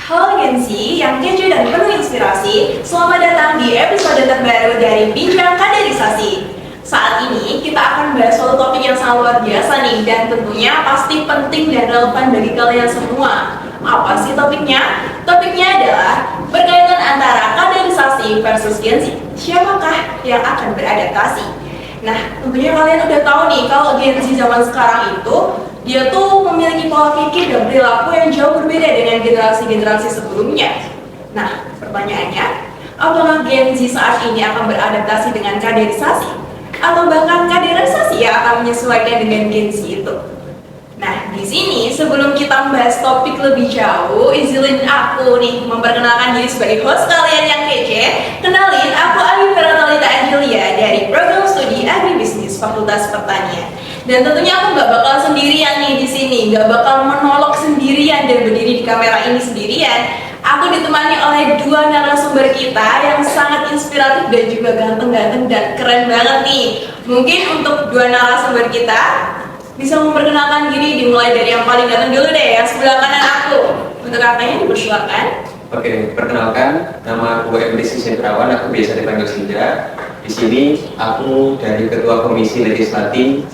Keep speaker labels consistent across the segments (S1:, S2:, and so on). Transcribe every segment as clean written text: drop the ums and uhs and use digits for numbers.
S1: Halo Gen Z yang kece dan penuh inspirasi, selamat datang di episode terbaru dari Bincang Kaderisasi. Saat ini kita akan bahas suatu topik yang sangat luar biasa nih, dan tentunya pasti penting dan relevan bagi kalian semua. Apa sih topiknya? Topiknya adalah berkaitan antara kaderisasi versus Gen Z. Siapakah yang akan beradaptasi? Nah, tentunya kalian udah tahu nih kalau Gen Z zaman sekarang itu dia tuh memiliki pola pikir dan perilaku yang jauh berbeda dengan generasi-generasi sebelumnya. Nah, pertanyaannya, apakah Gen Z saat ini akan beradaptasi dengan kaderisasi? Atau bahkan kaderisasi yang akan menyesuaikan dengan Gen Z itu? Nah, di sini sebelum kita membahas topik lebih jauh, izinin aku nih memperkenalkan diri sebagai host kalian yang kece. Kenalin, aku Ayu Feratalita Angelia dari program studi Agribisnis Fakultas Pertanian. Dan tentunya aku gak bakal sendirian nih di sini, gak bakal menolok sendirian dan berdiri di kamera ini sendirian. Aku ditemani oleh dua narasumber kita yang sangat inspiratif dan juga ganteng-ganteng dan keren banget nih. Mungkin untuk dua narasumber kita bisa memperkenalkan diri, dimulai dari yang paling ganteng dulu deh, yang sebelah kanan aku. Untuk kakaknya dipersilakan.
S2: Oke, perkenalkan, nama aku Emrisi Sentrawan, aku biasa dipanggil Sinda. Di sini aku dari Ketua Komisi Legislasi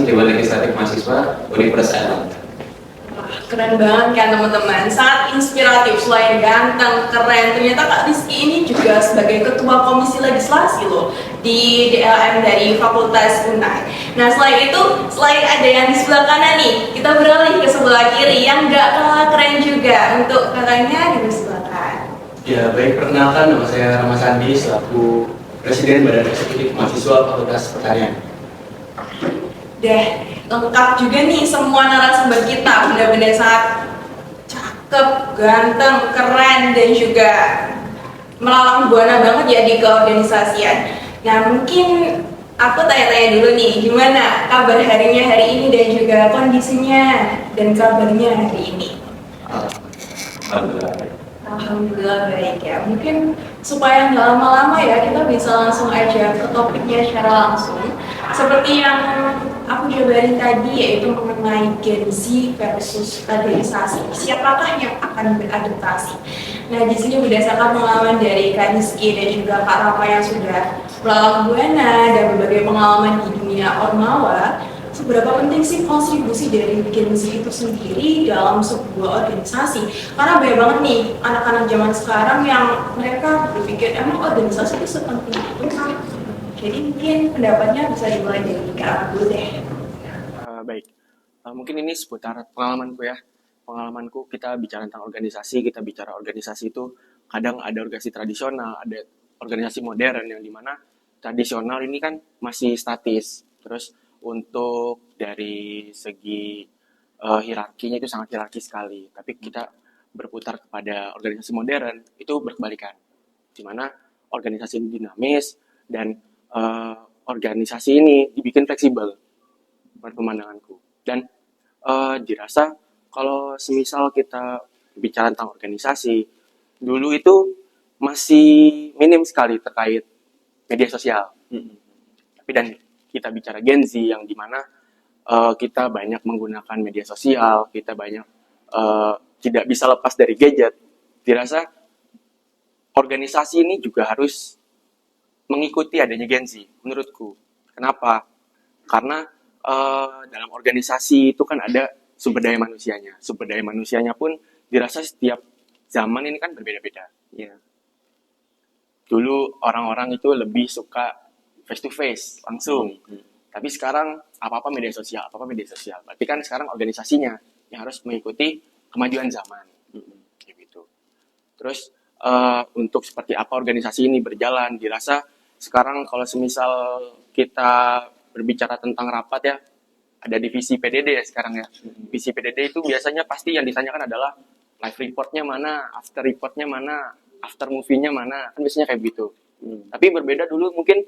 S2: Dewan Legislatif Mahasiswa Universitas Airlangga.
S1: Wah, keren banget kan teman-teman, sangat inspiratif. Selain ganteng, keren, ternyata Kak Rizky ini juga sebagai Ketua Komisi Legislasi loh di DLM dari Fakultas Unai. Nah, selain itu, selain ada yang di sebelah kanan nih, kita beralih ke sebelah kiri yang gak kalah keren juga. Untuk kakaknya dipersilakan.
S3: Ya, baik, perkenalkan, nama saya Rama Sandi selaku Presiden Badan Eksekutif Mahasiswa Fakultas Pertanian.
S1: Deh, lengkap juga nih semua narasumber kita, benar-benar sangat cakep, ganteng, keren, dan juga melalang buana banget ya di keorganisasian. Nah, mungkin aku tanya-tanya dulu nih, gimana kabar harinya hari ini dan juga kondisinya dan kabarnya hari ini?
S2: Alhamdulillah.
S1: Alhamdulillah baik ya. Mungkin supaya nggak lama-lama ya, kita bisa langsung aja ke topiknya secara langsung. Seperti yang aku jabarin tadi, yaitu mengenai Gen Z versus kaderisasi. Siapakah yang akan beradaptasi? Nah, di sini berdasarkan pengalaman dari Kak Rizky dan juga Kak Rama yang sudah melalang buana dan berbagai pengalaman di dunia Ormawa, seberapa penting sih kontribusi dari Gen Z itu sendiri dalam sebuah organisasi? Karena banyak banget nih anak-anak zaman sekarang yang mereka berpikir emang organisasi itu sepenting itu kan? Jadi mungkin pendapatnya bisa dimulai dari Kak dulu deh.
S3: Baik, mungkin ini seputar pengalamanku ya. Pengalamanku, kita bicara tentang organisasi, kita bicara organisasi itu kadang ada organisasi tradisional, ada organisasi modern yang dimana tradisional ini kan masih statis. Terus untuk dari segi hierarkinya itu sangat hierarki sekali. Tapi kita berputar kepada organisasi modern itu berkebalikan, dimana organisasi ini dinamis dan organisasi ini dibikin fleksibel menurut pemandanganku. Dan dirasa kalau semisal kita bicara tentang organisasi, dulu itu masih minim sekali terkait media sosial. Tapi dan kita bicara Gen Z yang dimana kita banyak menggunakan media sosial, kita banyak tidak bisa lepas dari gadget. Dirasa organisasi ini juga harus mengikuti adanya Gen Z, menurutku. Kenapa? Karena dalam organisasi itu kan ada sumber daya manusianya. Sumber daya manusianya pun dirasa setiap zaman ini kan berbeda-beda. Ya. Dulu orang-orang itu lebih suka face to face, langsung. Tapi sekarang apa-apa media sosial. Berarti kan sekarang organisasinya yang harus mengikuti kemajuan zaman. Gitu. Terus untuk seperti apa organisasi ini berjalan, dirasa sekarang kalau semisal kita berbicara tentang rapat ya, ada divisi PDD ya sekarang ya. Divisi PDD itu biasanya pasti yang ditanyakan adalah live reportnya mana, after reportnya mana, after movie-nya mana, kan biasanya kayak gitu. Tapi berbeda dulu mungkin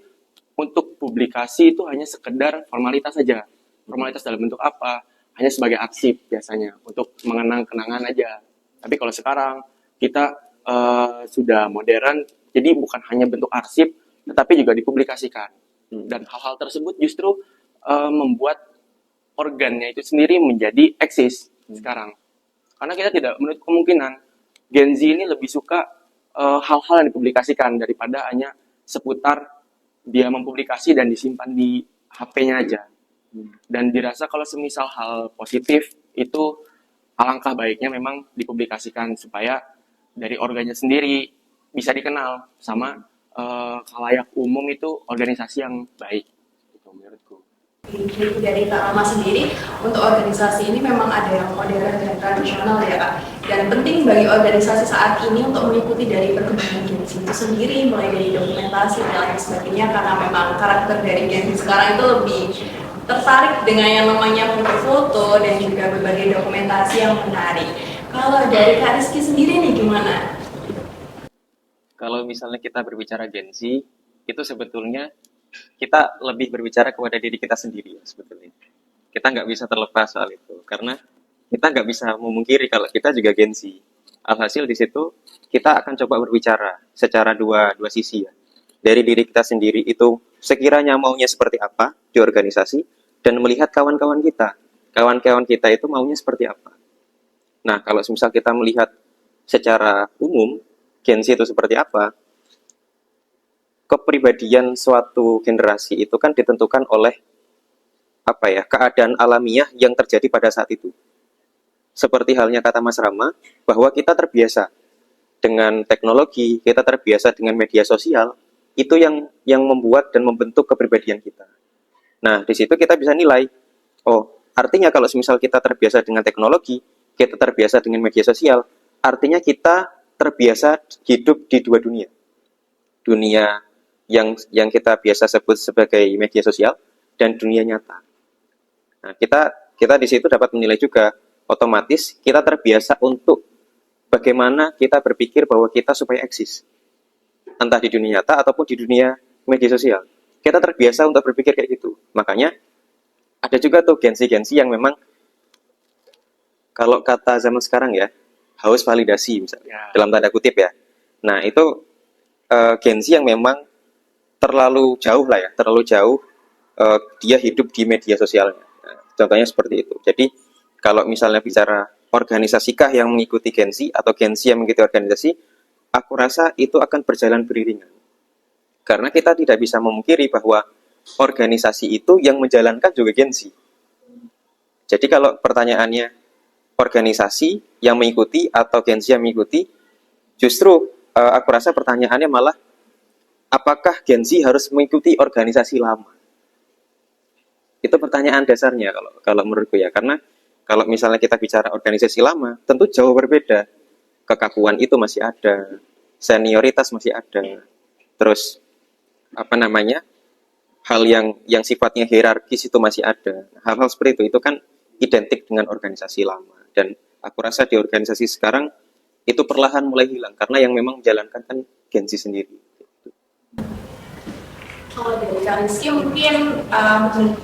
S3: untuk publikasi itu hanya sekedar formalitas saja. Formalitas dalam bentuk apa? Hanya sebagai arsip biasanya, untuk mengenang kenangan aja. Tapi kalau sekarang kita sudah modern, jadi bukan hanya bentuk arsip, tetapi juga dipublikasikan. Dan hal-hal tersebut justru membuat organnya itu sendiri menjadi eksis sekarang. Karena kita tidak menutup kemungkinan Gen Z ini lebih suka hal-hal yang dipublikasikan daripada hanya seputar dia mempublikasi dan disimpan di HP-nya aja. Dan dirasa kalau semisal hal positif itu alangkah baiknya memang dipublikasikan supaya dari organnya sendiri bisa dikenal sama khalayak umum itu organisasi yang baik gitu menurutku.
S1: Dari Kak Rama sendiri, untuk organisasi ini memang ada yang modern dan tradisional ya Kak. Dan penting bagi organisasi saat ini untuk mengikuti dari perkembangan Gen Z itu sendiri, mulai dari dokumentasi dan lain sebagainya, karena memang karakter dari Gen Z sekarang itu lebih tertarik dengan yang namanya foto-foto dan juga berbagai dokumentasi yang menarik. Kalau dari Kak Rizky sendiri nih gimana?
S4: Kalau misalnya kita berbicara Gen Z, itu sebetulnya kita lebih berbicara kepada diri kita sendiri ya sebetulnya. Kita nggak bisa terlepas soal itu, karena kita nggak bisa memungkiri kalau kita juga Gen Z. Alhasil di situ kita akan coba berbicara secara dua sisi ya. Dari diri kita sendiri itu sekiranya maunya seperti apa di organisasi, dan melihat kawan-kawan kita. Kawan-kawan kita itu maunya seperti apa. Nah, kalau misal kita melihat secara umum, Gen Z itu seperti apa, kepribadian suatu generasi itu kan ditentukan oleh keadaan alamiah yang terjadi pada saat itu. Seperti halnya kata Mas Rama, bahwa kita terbiasa dengan teknologi, kita terbiasa dengan media sosial, itu yang membuat dan membentuk kepribadian kita. Nah, di situ kita bisa nilai, artinya kalau misal kita terbiasa dengan teknologi, kita terbiasa dengan media sosial, artinya kita terbiasa hidup di dua dunia. Dunia yang kita biasa sebut sebagai media sosial dan dunia nyata. Nah, kita di situ dapat menilai juga, otomatis kita terbiasa untuk bagaimana kita berpikir bahwa kita supaya eksis. Entah di dunia nyata ataupun di dunia media sosial. Kita terbiasa untuk berpikir kayak gitu. Makanya ada juga tuh Gen Z yang memang kalau kata zaman sekarang ya, haus validasi misalnya, dalam tanda kutip ya. Nah, itu Gen Z yang memang terlalu jauh dia hidup di media sosialnya. Nah, contohnya seperti itu. Jadi kalau misalnya bicara organisasikah yang mengikuti Gen Z atau Gen Z yang mengikuti organisasi, aku rasa itu akan berjalan beriringan. Karena kita tidak bisa memungkiri bahwa organisasi itu yang menjalankan juga Gen Z. Jadi kalau pertanyaannya organisasi yang mengikuti atau Gen Z yang mengikuti, justru aku rasa pertanyaannya malah apakah Gen Z harus mengikuti organisasi lama? Itu pertanyaan dasarnya kalau menurutku ya. Karena kalau misalnya kita bicara organisasi lama, tentu jauh berbeda. Kekakuan itu masih ada, senioritas masih ada, terus hal yang sifatnya hierarkis itu masih ada. Hal-hal seperti itu kan identik dengan organisasi lama. Dan aku rasa di organisasi sekarang itu perlahan mulai hilang karena yang memang menjalankan kan Gen Z sendiri.
S1: Kalau dari Kak Rizky mungkin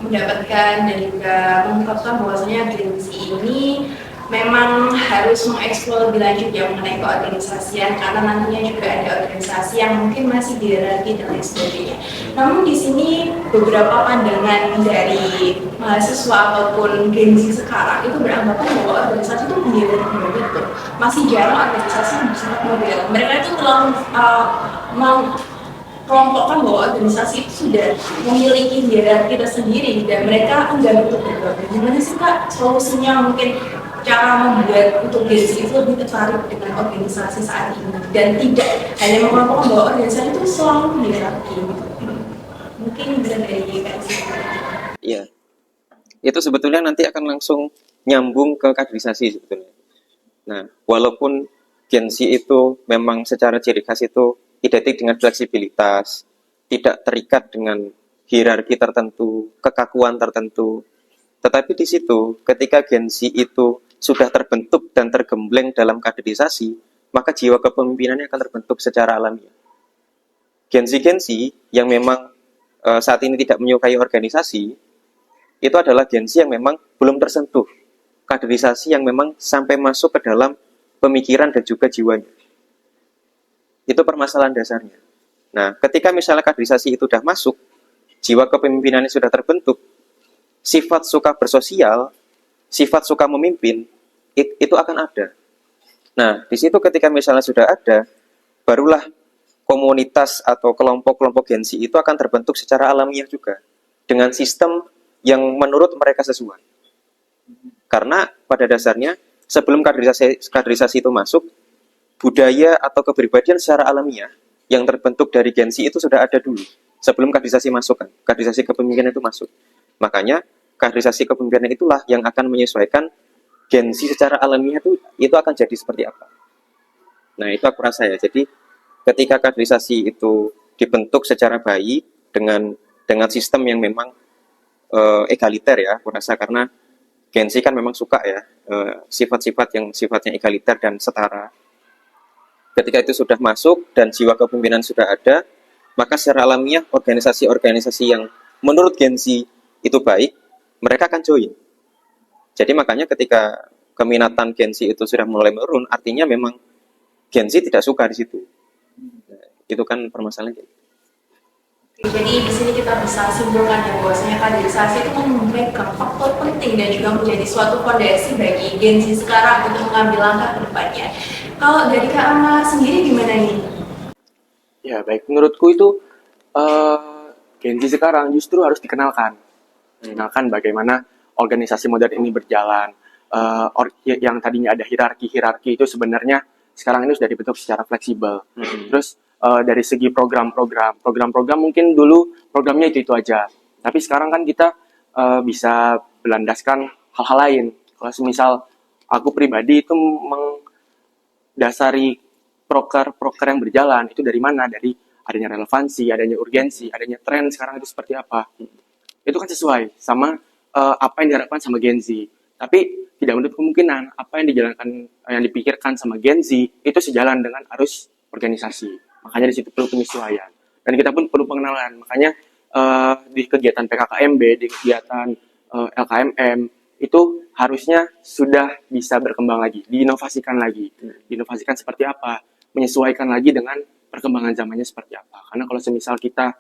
S1: mendapatkan dan juga mengungkapkan bahwasanya Gen Z ini memang harus mengeksplor lebih lanjut ya mengenai keorganisasian, karena nantinya juga ada organisasi yang mungkin masih dihierarki dan lain sebagainya. Namun di sini beberapa pandangan dari mahasiswa ataupun Gen Z sekarang itu beranggapan bahwa organisasi itu menjadi begitu. Masih jarang organisasi yang bersifat modern. Mereka itu terlalu kelompokkan bahwa organisasi itu sudah memiliki hierarki tersendiri dan mereka enggan untuk bergabung. Gimana sih Kak solusinya, mungkin cara membuat untuk Gen Z itu lebih tertarik dengan organisasi saat ini dan tidak hanya mengelompokkan bahwa organisasi itu selalu hierarki. Mungkin bisa dari Kak Rizky.
S4: Iya, itu sebetulnya nanti akan langsung nyambung ke kaderisasi sebetulnya. Nah, walaupun Gen Z itu memang secara ciri khas itu identik dengan fleksibilitas, tidak terikat dengan hierarki tertentu, kekakuan tertentu. Tetapi di situ, ketika Gen Z itu sudah terbentuk dan tergembleng dalam kaderisasi, maka jiwa kepemimpinannya akan terbentuk secara alamiah. Gen Z yang memang saat ini tidak menyukai organisasi, itu adalah Gen Z yang memang belum tersentuh kaderisasi yang memang sampai masuk ke dalam pemikiran dan juga jiwanya. Itu permasalahan dasarnya. Nah, ketika misalnya kaderisasi itu sudah masuk, jiwa kepemimpinannya sudah terbentuk, sifat suka bersosial, sifat suka memimpin, itu akan ada. Nah, di situ ketika misalnya sudah ada, barulah komunitas atau kelompok-kelompok Gen Z itu akan terbentuk secara alamiah juga dengan sistem yang menurut mereka sesuai. Karena pada dasarnya sebelum kaderisasi itu masuk, budaya atau kepribadian secara alamiah yang terbentuk dari Gen Z itu sudah ada dulu sebelum kaderisasi masuk kan. Kaderisasi kepemimpinan itu masuk. Makanya kaderisasi kepemimpinan itulah yang akan menyesuaikan Gen Z secara alamiah itu akan jadi seperti apa. Nah, itu aku rasa ya. Jadi ketika kaderisasi itu dibentuk secara baik dengan sistem yang memang egaliter ya, aku rasa, karena Gen Z kan memang suka ya sifat-sifat yang sifatnya egaliter dan setara. Ketika itu sudah masuk dan jiwa kepemimpinan sudah ada, maka secara alamiah organisasi-organisasi yang menurut Gen Z itu baik, mereka akan join. Jadi makanya ketika keminatan Gen Z itu sudah mulai menurun, artinya memang Gen Z tidak suka di situ. Nah, itu kan permasalahannya.
S1: Jadi di sini kita bisa simpulkan ya bahwasanya kaderisasi itu memegang faktor penting dan juga menjadi suatu fondasi bagi Gen Z sekarang untuk mengambil langkah ke depannya. Kalau dari Kak Rama sendiri gimana nih?
S3: Ya, baik. Menurutku itu Gen Z sekarang justru harus dikenalkan. Dikenalkan bagaimana organisasi modern ini berjalan. Yang tadinya ada hierarki itu sebenarnya sekarang ini sudah dibentuk secara fleksibel. Terus dari segi program-program mungkin dulu programnya itu aja. Tapi sekarang kan kita bisa berlandaskan hal-hal lain. Kalau misal aku pribadi itu dasari proker yang berjalan itu dari mana? Dari adanya relevansi, adanya urgensi, adanya tren sekarang itu seperti apa. Itu kan sesuai sama apa yang diharapkan sama Gen Z. Tapi tidak menutup kemungkinan apa yang yang dipikirkan sama Gen Z itu sejalan dengan arus organisasi. Makanya di situ perlu penyesuaian. Dan kita pun perlu pengenalan. Makanya di kegiatan PKKMB, di kegiatan LKMM itu harusnya sudah bisa berkembang lagi, diinovasikan lagi. Diinovasikan seperti apa? Menyesuaikan lagi dengan perkembangan zamannya seperti apa. Karena kalau semisal kita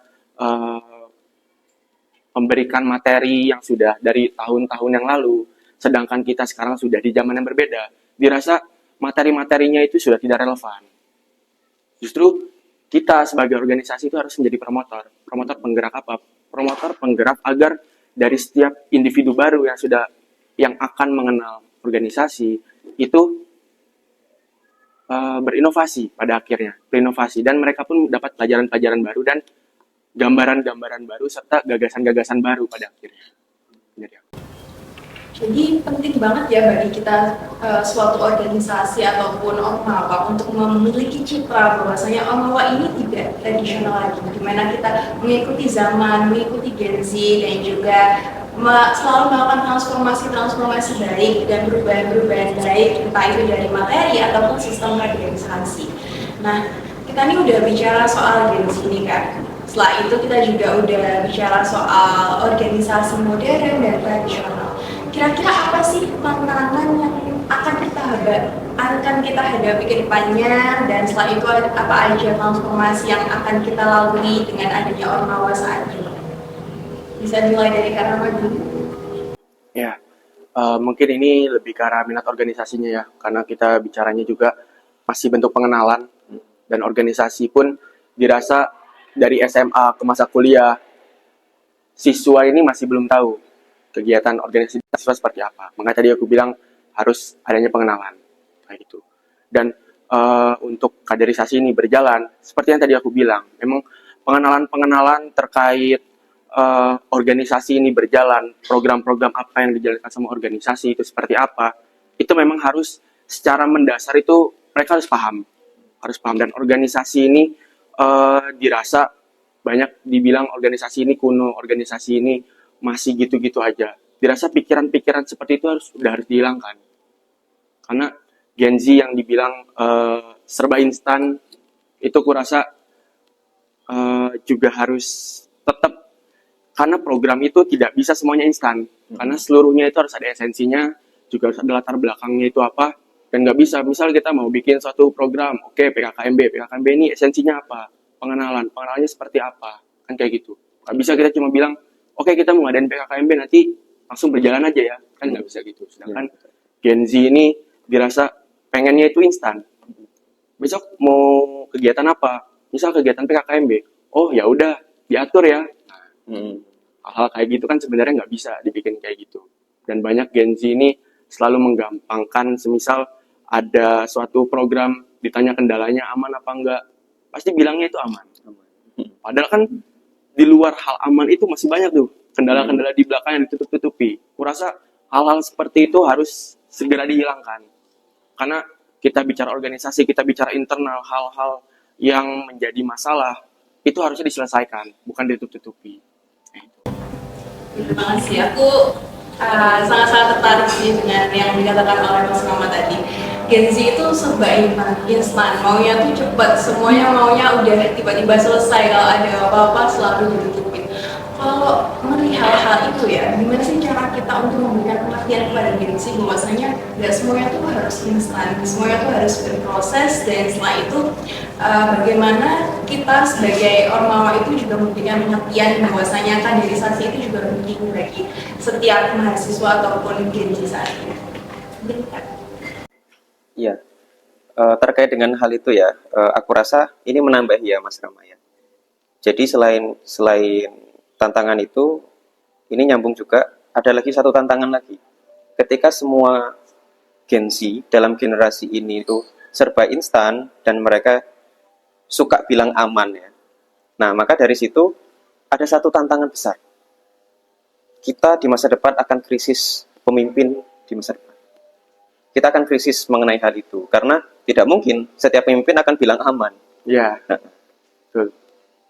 S3: memberikan materi yang sudah dari tahun-tahun yang lalu, sedangkan kita sekarang sudah di zaman yang berbeda, dirasa materi-materinya itu sudah tidak relevan. Justru kita sebagai organisasi itu harus menjadi promotor penggerak apa? Promotor penggerak agar dari setiap individu baru yang akan mengenal organisasi itu berinovasi pada akhirnya, dan mereka pun dapat pelajaran-pelajaran baru dan gambaran-gambaran baru serta gagasan-gagasan baru pada akhirnya.
S1: Jadi penting banget ya bagi kita suatu organisasi ataupun ormawa untuk memiliki citra bahwasanya ormawa ini tidak tradisional lagi, di mana kita mengikuti zaman, mengikuti Gen Z dan juga selalu melakukan transformasi baik dan perubahan-perubahan baik, entah itu dari materi ataupun sistem kaderisasi. Nah, kita ini udah bicara soal Gen Z ini kan. Setelah itu kita juga udah bicara soal organisasi modern dan tradisional. Kira-kira apa sih tantangan yang akan kita hadapi ke depannya, dan setelah itu apa aja transformasi yang akan kita lalui dengan adanya ormawa saat ini? Bisa dimulai dari Kak Rama dulu.
S3: Ya, mungkin ini lebih ke arah minat organisasinya ya, karena kita bicaranya juga masih bentuk pengenalan, dan organisasi pun dirasa dari SMA ke masa kuliah, siswa ini masih belum tahu kegiatan organisasi siswa seperti apa. Makanya tadi aku bilang harus adanya pengenalan, kayak gitu. Dan untuk kaderisasi ini berjalan, seperti yang tadi aku bilang, memang pengenalan terkait organisasi ini berjalan, program-program apa yang dijalankan sama organisasi itu seperti apa, itu memang harus secara mendasar itu mereka harus paham. Dan organisasi ini dirasa banyak dibilang organisasi ini kuno, organisasi ini masih gitu-gitu aja. Dirasa pikiran-pikiran seperti itu harus dihilangkan. Karena Gen Z yang dibilang serba instan, itu kurasa juga harus tetap, karena program itu tidak bisa semuanya instan. Karena seluruhnya itu harus ada esensinya, juga harus ada latar belakangnya itu apa. Dan nggak bisa, misal kita mau bikin suatu program, oke, PKKMB ini esensinya apa? Pengenalannya seperti apa? Kan kayak gitu. Nggak bisa kita cuma bilang, oke, kita mau ngadain PKKMB, nanti langsung berjalan aja ya. Kan nggak bisa gitu. Sedangkan Gen Z ini dirasa pengennya itu instan. Besok mau kegiatan apa? Misal kegiatan PKKMB. Oh ya udah, diatur ya.
S4: Hmm.
S3: Hal-hal kayak gitu kan sebenarnya nggak bisa dibikin kayak gitu. Dan banyak Gen Z ini selalu menggampangkan, semisal ada suatu program ditanya kendalanya aman apa enggak, pasti bilangnya itu aman. Padahal kan di luar hal aman itu masih banyak tuh kendala-kendala di belakang yang ditutup-tutupi. Kurasa hal-hal seperti itu harus segera dihilangkan. Karena kita bicara organisasi, kita bicara internal, hal-hal yang menjadi masalah itu harusnya diselesaikan, bukan ditutup-tutupi.
S1: Terima kasih. Aku sangat-sangat tertarik sih dengan yang dikatakan oleh Mas Rama tadi. Gen Z itu serba instan, maunya tuh cepat, semuanya maunya udah tiba-tiba selesai. Kalau ada apa-apa selalu ditutupin. Kalau melihat hal itu ya, gimana sih cara kita untuk memberikan pengertian kepada Gen Z bahwasanya nggak semuanya tuh harus instan, semuanya tuh harus berproses, dan setelah itu bagaimana kita sebagai ormawa itu juga memberikan pengertian bahwasanya kaderisasi itu juga penting bagi setiap mahasiswa ataupun Gen Z saat ini.
S4: Iya. Terkait dengan hal itu ya, aku rasa ini menambah ya Mas Rama ya. Jadi selain tantangan itu, ini nyambung juga, ada lagi satu tantangan lagi. Ketika semua Gen Z dalam generasi ini itu serba instan dan mereka suka bilang aman ya. Nah, maka dari situ ada satu tantangan besar. Kita di masa depan akan krisis pemimpin di masa depan. Kita akan krisis mengenai hal itu karena tidak mungkin setiap pemimpin akan bilang aman.
S3: Ya, betul.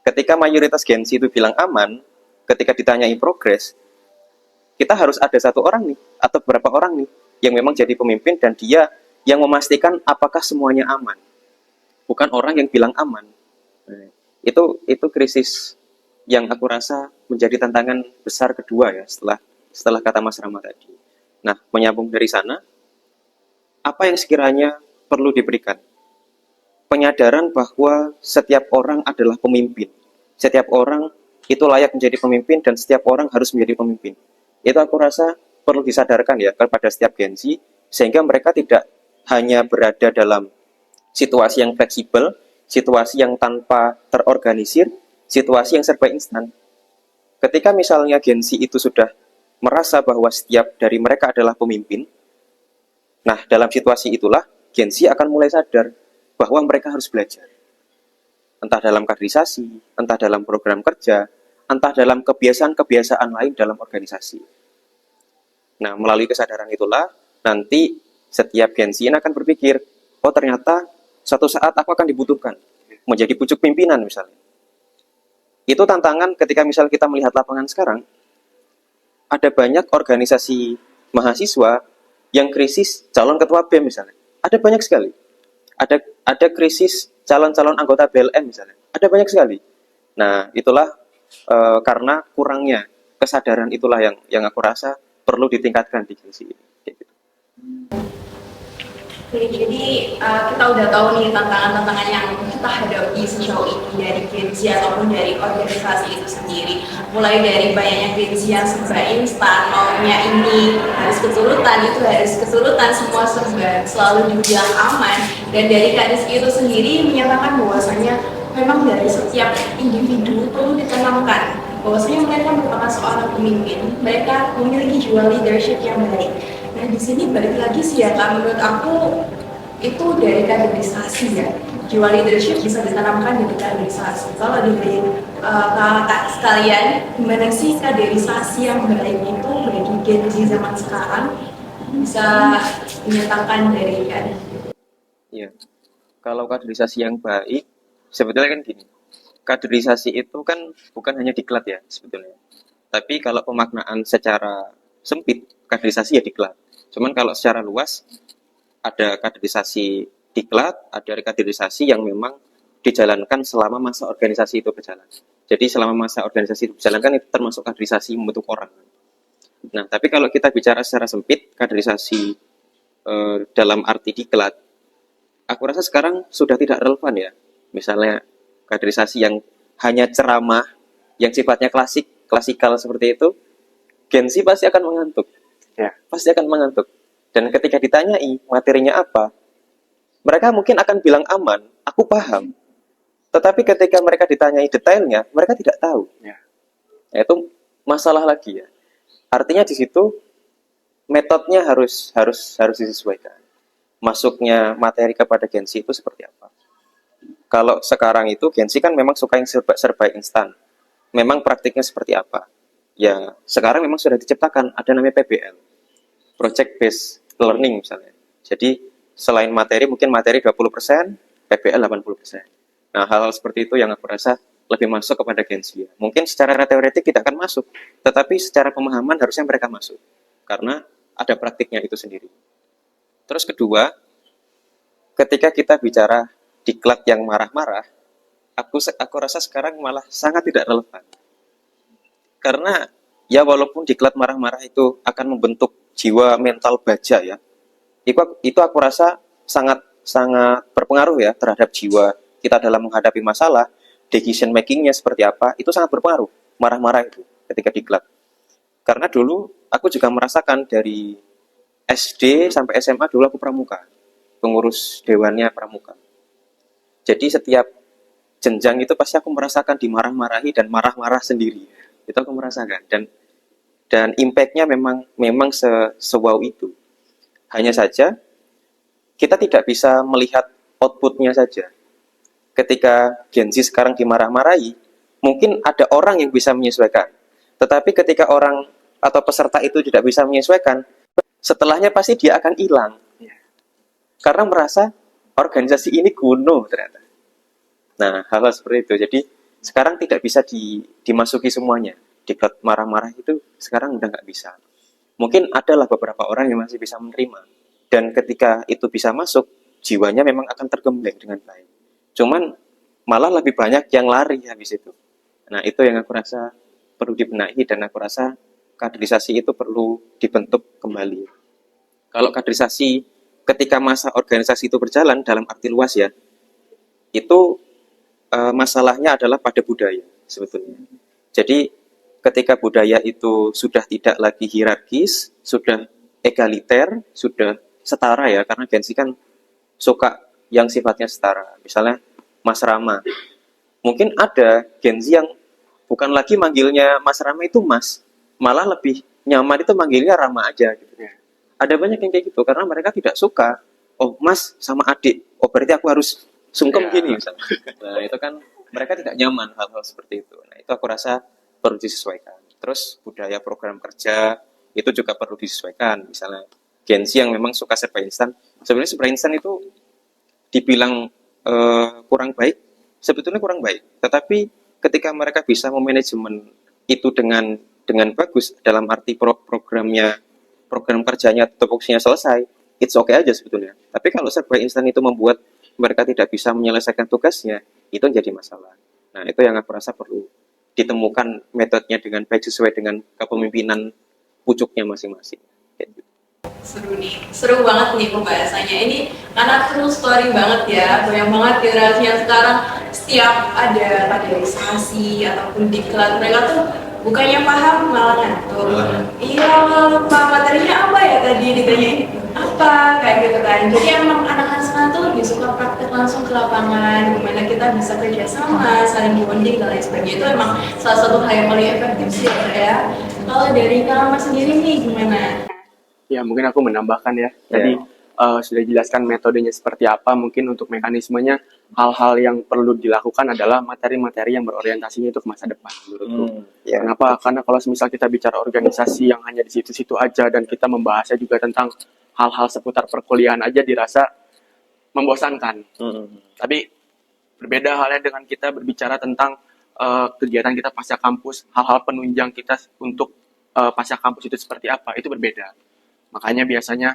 S4: Ketika mayoritas Gen Z itu bilang aman, ketika ditanyai progres, kita harus ada satu orang nih, atau beberapa orang nih, yang memang jadi pemimpin dan dia yang memastikan apakah semuanya aman. Bukan orang yang bilang aman. Itu krisis yang aku rasa menjadi tantangan besar kedua ya, setelah kata Mas Rama tadi. Nah, menyambung dari sana, apa yang sekiranya perlu diberikan? Penyadaran bahwa setiap orang adalah pemimpin. Setiap orang itu layak menjadi pemimpin dan setiap orang harus menjadi pemimpin. Itu aku rasa perlu disadarkan ya kepada setiap Gen Z, sehingga mereka tidak hanya berada dalam situasi yang fleksibel, situasi yang tanpa terorganisir, situasi yang serba instan. Ketika misalnya Gen Z itu sudah merasa bahwa setiap dari mereka adalah pemimpin, nah dalam situasi itulah Gen Z akan mulai sadar bahwa mereka harus belajar. Entah dalam kaderisasi, entah dalam program kerja, entah dalam kebiasaan-kebiasaan lain dalam organisasi. Nah, melalui kesadaran itulah, nanti setiap Gen Z akan berpikir, oh ternyata suatu saat aku akan dibutuhkan, menjadi pucuk pimpinan misalnya. Itu tantangan ketika misal kita melihat lapangan sekarang, ada banyak organisasi mahasiswa yang krisis calon ketua BEM misalnya. Ada banyak sekali. Ada krisis calon-calon anggota BLM misalnya. Ada banyak sekali. Nah, itulah karena kurangnya kesadaran itulah yang aku rasa perlu ditingkatkan di sisi ini. Gitu.
S1: Oke, jadi kita udah tahu nih tantangan-tantangan yang kita hadapi sejauh ini dari Gen Z ataupun dari organisasi itu sendiri. Mulai dari banyaknya Gen Z yang serba instan, maunya ini harus kesulitan, itu harus kesulitan, semua serba selalu dibilang aman. Dan dari KDSI itu sendiri menyatakan bahwasanya memang dari setiap individu perlu ditanamkan bahwasanya mereka merupakan seorang pemimpin, mereka memiliki jiwa leadership yang baik. Nah di sini balik lagi sih ya Kak, menurut aku itu dari kaderisasi ya, jiwa leadership bisa ditanamkan dari kaderisasi. Kalau dari kakak sekalian, gimana sih kaderisasi yang baik itu bagi Gen Z zaman sekarang bisa dinyatakan dari KDSI?
S4: Ya, kalau kaderisasi yang baik, sebetulnya kan gini, kaderisasi itu kan bukan hanya diklat ya sebetulnya. Tapi kalau pemaknaan secara sempit, kaderisasi ya diklat. Cuman kalau secara luas, ada kaderisasi diklat, ada kaderisasi yang memang dijalankan selama masa organisasi itu berjalan. Jadi selama masa organisasi itu berjalan kan itu termasuk kaderisasi membentuk orang. Nah, tapi kalau kita bicara secara sempit, kaderisasi dalam arti diklat, aku rasa sekarang sudah tidak relevan ya. Misalnya kaderisasi yang hanya ceramah, yang sifatnya klasikal seperti itu, Gen Z pasti akan mengantuk. Ya, pasti akan mengantuk. Dan ketika ditanyai materinya apa, mereka mungkin akan bilang aman, aku paham. Tetapi ketika mereka ditanyai detailnya, mereka tidak tahu.
S3: Ya.
S4: Nah, itu masalah lagi ya. Artinya di situ metodenya harus disesuaikan. Masuknya materi kepada Gensi itu seperti apa? Kalau sekarang itu Gensi kan memang suka yang serba instan. Memang praktiknya seperti apa? Ya, sekarang memang sudah diciptakan ada namanya PBL. Project Based Learning misalnya. Jadi selain materi mungkin materi 20%, PBL 80%. Nah, hal-hal seperti itu yang aku rasa lebih masuk kepada Gensi. Mungkin secara teoretik tidak akan masuk, tetapi secara pemahaman harusnya mereka masuk. Karena ada praktiknya itu sendiri. Terus kedua, ketika kita bicara diklat yang marah-marah, aku rasa sekarang malah sangat tidak relevan. Karena ya walaupun diklat marah-marah itu akan membentuk jiwa mental baja ya, itu aku rasa sangat berpengaruh ya terhadap jiwa kita dalam menghadapi masalah, decision makingnya seperti apa, itu sangat berpengaruh, marah-marah itu ketika diklat. Karena dulu aku juga merasakan dari SD sampai SMA dulu aku pramuka, pengurus dewannya pramuka. Jadi setiap jenjang itu pasti aku merasakan dimarah-marahi dan marah-marah sendiri. Itu aku merasakan dan impact-nya memang se-wow itu. Hanya saja kita tidak bisa melihat output-nya saja. Ketika Gensi sekarang dimarah-marahi, mungkin ada orang yang bisa menyesuaikan. Tetapi ketika orang atau peserta itu tidak bisa menyesuaikan, setelahnya pasti dia akan hilang. Karena merasa organisasi ini kuno ternyata. Nah, hal-hal seperti itu. Jadi sekarang tidak bisa dimasuki semuanya. Diklat marah-marah itu sekarang udah nggak bisa. Mungkin adalah beberapa orang yang masih bisa menerima. Dan ketika itu bisa masuk, jiwanya memang akan tergembleng dengan baik. Cuman malah lebih banyak yang lari habis itu. Nah, itu yang aku rasa perlu dibenahi dan aku rasa kaderisasi itu perlu dibentuk kembali. Kalau kaderisasi ketika masa organisasi itu berjalan dalam arti luas ya, itu masalahnya adalah pada budaya sebetulnya. Jadi ketika budaya itu sudah tidak lagi hierarkis, sudah egaliter, sudah setara ya, karena Gensi kan suka yang sifatnya setara. Misalnya Mas Rama. Mungkin ada Gensi yang bukan lagi manggilnya Mas Rama itu Mas, malah lebih nyaman itu manggilnya Rama aja gitu. Ada banyak yang kayak gitu karena mereka tidak suka, oh Mas sama adik, oh berarti aku harus sungkem gini misalnya. Nah, itu kan mereka tidak nyaman hal-hal seperti itu. Nah, itu aku rasa perlu disesuaikan. Terus budaya program kerja itu juga perlu disesuaikan. Misalnya Gensi yang memang suka serba instan, sebenarnya serba instan itu dibilang kurang baik, sebetulnya kurang baik. Tetapi ketika mereka bisa memanajemen itu dengan bagus dalam arti program kerjanya atau fungsinya selesai, it's okay aja sebetulnya. Tapi kalau serba instan itu membuat mereka tidak bisa menyelesaikan tugasnya, itu jadi masalah. Nah, itu yang aku rasa perlu ditemukan metodenya dengan baik sesuai dengan kepemimpinan pucuknya masing-masing. Gitu.
S1: Seru nih, seru banget nih pembahasannya ini karena true story banget ya, banyak banget generasi yang sekarang setiap ada kaderisasi ataupun diklat mereka tuh bukannya paham malah ngantuk. Iya, lupa materinya apa ya tadi ditanyain apa kayak gitu kan. Jadi emang anak-anak sekarang tuh lebih suka praktek langsung ke lapangan, gimana kita bisa kerjasama, saling bonding dan lain sebagainya. Itu emang salah satu hal yang paling efektif sih ya. Kalau dari Kak Mas sendiri nih gimana?
S3: Ya, mungkin aku menambahkan ya. Tadi sudah dijelaskan metodenya seperti apa. Mungkin untuk mekanismenya, hal-hal yang perlu dilakukan adalah materi-materi yang berorientasinya itu ke masa depan, menurutku. Kenapa? Karena kalau misal kita bicara organisasi yang hanya di situ-situ aja dan kita membahasnya juga tentang hal-hal seputar perkuliahan aja dirasa membosankan. Tapi berbeda halnya dengan kita berbicara tentang kegiatan kita pasca kampus, hal-hal penunjang kita untuk pasca kampus itu seperti apa, itu berbeda. Makanya biasanya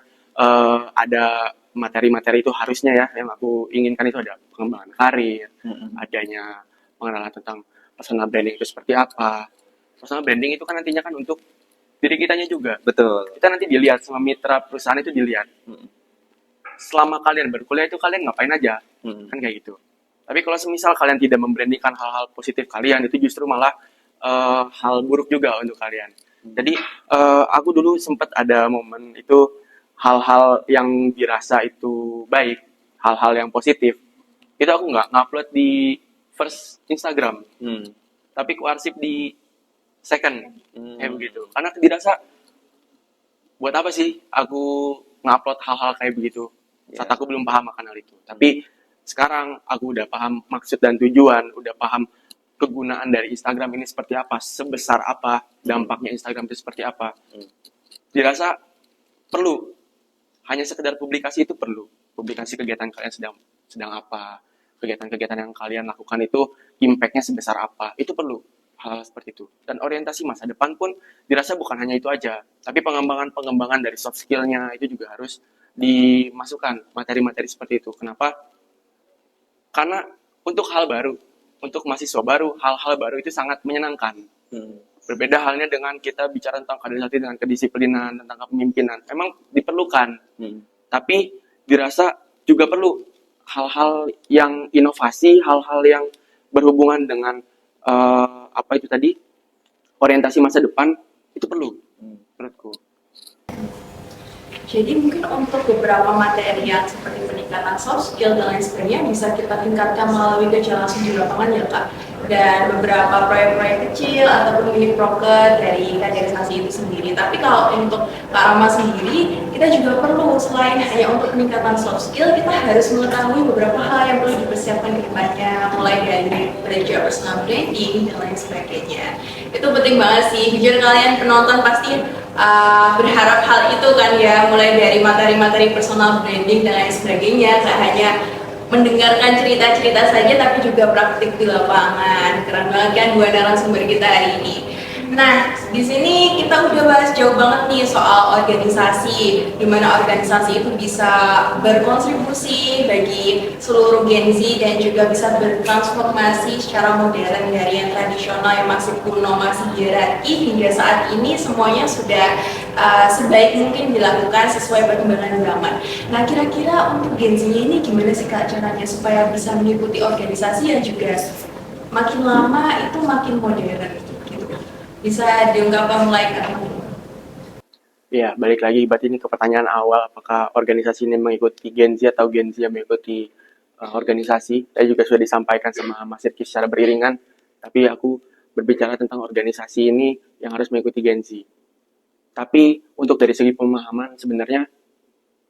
S3: ada materi-materi itu harusnya ya, yang aku inginkan itu ada pengembangan karir, adanya pengenalan tentang personal branding itu seperti apa. Personal branding itu kan nantinya kan untuk diri kitanya juga.
S4: Betul.
S3: Kita nanti dilihat sama mitra perusahaan itu dilihat. Selama kalian berkuliah itu kalian ngapain aja, kan kayak gitu. Tapi kalau semisal kalian tidak membrandingkan hal-hal positif kalian, itu justru malah hal buruk juga untuk kalian. Jadi aku dulu sempat ada momen itu hal-hal yang dirasa itu baik, hal-hal yang positif, itu aku nggak ngupload di first Instagram, tapi ku arsip di second, kayak begitu. Karena dirasa buat apa sih aku ngupload hal-hal kayak begitu saat aku belum paham akan hal itu. Tapi sekarang aku udah paham maksud dan tujuan, udah paham kegunaan dari Instagram ini seperti apa, sebesar apa dampaknya Instagram itu seperti apa. Dirasa perlu, hanya sekedar publikasi itu perlu. Publikasi kegiatan kalian sedang apa, kegiatan-kegiatan yang kalian lakukan itu impact-nya sebesar apa, itu perlu hal-hal seperti itu. Dan orientasi masa depan pun dirasa bukan hanya itu aja, tapi pengembangan dari soft skill-nya itu juga harus dimasukkan materi-materi seperti itu. Kenapa? Karena untuk hal baru, untuk mahasiswa baru, hal-hal baru itu sangat menyenangkan. Berbeda halnya dengan kita bicara tentang kaderisasi dengan kedisiplinan, tentang kepemimpinan. Memang diperlukan, tapi dirasa juga perlu hal-hal yang inovasi, hal-hal yang berhubungan dengan apa itu tadi, orientasi masa depan, itu perlu menurutku.
S1: Jadi mungkin untuk beberapa materi yang seperti peningkatan soft skill dan lain sebagainya bisa kita tingkatkan melalui kerja langsung di lapangan ya Kak. Dan beberapa proyek-proyek kecil ataupun mini proker dari kaderisasi itu sendiri. Tapi kalau untuk Kak Rama sendiri, kita juga perlu selain hanya untuk peningkatan soft skill, kita harus mengetahui beberapa hal yang perlu dipersiapkan ke depannya, mulai dari belajar personal branding dan lain sebagainya. Itu penting banget sih. Jujur kalian penonton pasti berharap hal itu kan ya, mulai dari materi-materi personal branding dan lain sebagainya, gak hanya mendengarkan cerita-cerita saja tapi juga praktik di lapangan. Keren banget kan dua narasumber kita hari ini. Nah, di sini kita udah bahas jauh banget nih soal organisasi, di mana organisasi itu bisa berkontribusi bagi seluruh Gen Z dan juga bisa bertransformasi secara modern dari yang tradisional yang masih kuno, masih hierarki, hingga saat ini semuanya sudah sebaik mungkin dilakukan sesuai perkembangan zaman. Nah, kira-kira untuk Gen Z ini gimana sih Kak caranya supaya bisa mengikuti organisasi yang juga makin lama itu makin modern? Bisa diungkapkan mulai Kak?
S3: Ya, balik lagi berarti ini ke pertanyaan awal, apakah organisasi ini mengikuti Gen Z atau Gen Z yang mengikuti organisasi. Tadi juga sudah disampaikan sama Mas Irki secara beriringan, tapi aku berbicara tentang organisasi ini yang harus mengikuti Gen Z. Tapi untuk dari segi pemahaman, sebenarnya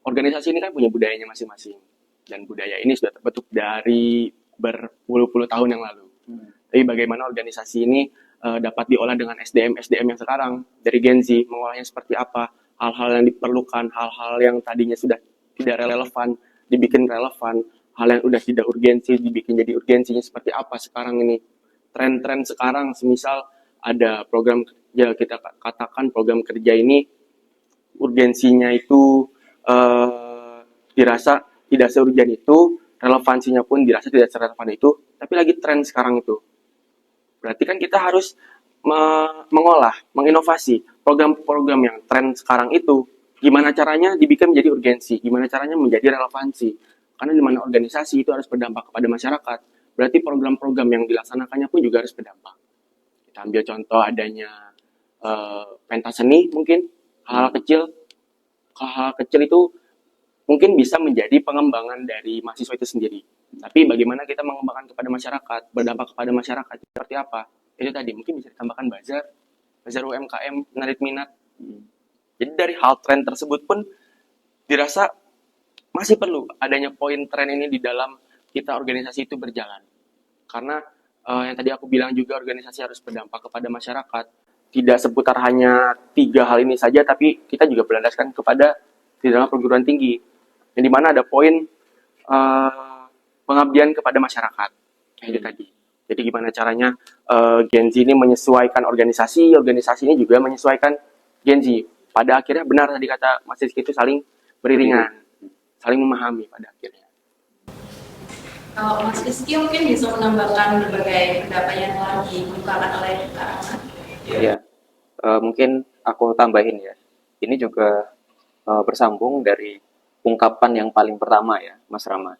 S3: organisasi ini kan punya budayanya masing-masing. Dan budaya ini sudah terbentuk dari berpuluh-puluh tahun yang lalu. Tapi bagaimana organisasi ini dapat diolah dengan SDM yang sekarang dari Gen Z, mengolahnya seperti apa, hal-hal yang diperlukan, hal-hal yang tadinya sudah tidak relevan dibikin relevan, hal yang udah tidak urgensi dibikin jadi urgensinya seperti apa sekarang ini, tren-tren sekarang, semisal ada program kerja, kita katakan program kerja ini urgensinya itu dirasa tidak seurgen itu, relevansinya pun dirasa tidak serelevan itu, tapi lagi tren sekarang itu. Berarti kan kita harus mengolah, menginovasi program-program yang tren sekarang itu. Gimana caranya dibikin menjadi urgensi, gimana caranya menjadi relevansi. Karena di mana organisasi itu harus berdampak kepada masyarakat. Berarti program-program yang dilaksanakannya pun juga harus berdampak. Kita ambil contoh adanya pentas seni mungkin, hal-hal kecil. Hal-hal kecil itu mungkin bisa menjadi pengembangan dari mahasiswa itu sendiri. Tapi bagaimana kita mengembangkan kepada masyarakat, berdampak kepada masyarakat seperti apa? Itu tadi mungkin bisa ditambahkan bazar UMKM, menarik minat. Jadi dari hal tren tersebut pun dirasa masih perlu adanya poin tren ini di dalam kita organisasi itu berjalan. Karena yang tadi aku bilang juga organisasi harus berdampak kepada masyarakat. Tidak seputar hanya 3 hal ini saja, tapi kita juga berlandaskan kepada di dalam perguruan tinggi. Yang dimana ada poin pengabdian kepada masyarakat. Kayak itu tadi. Jadi gimana caranya Gen Z ini menyesuaikan organisasi ini juga menyesuaikan Gen Z. Pada akhirnya benar tadi kata Mas Rizky itu saling beriringan, saling memahami pada akhirnya.
S1: Mas Rizky mungkin bisa menambahkan berbagai pendapat yang telah dikemukakan oleh Kak Rama.
S4: Ya, mungkin aku tambahin ya. Ini juga bersambung dari ungkapan yang paling pertama ya, Mas Rama.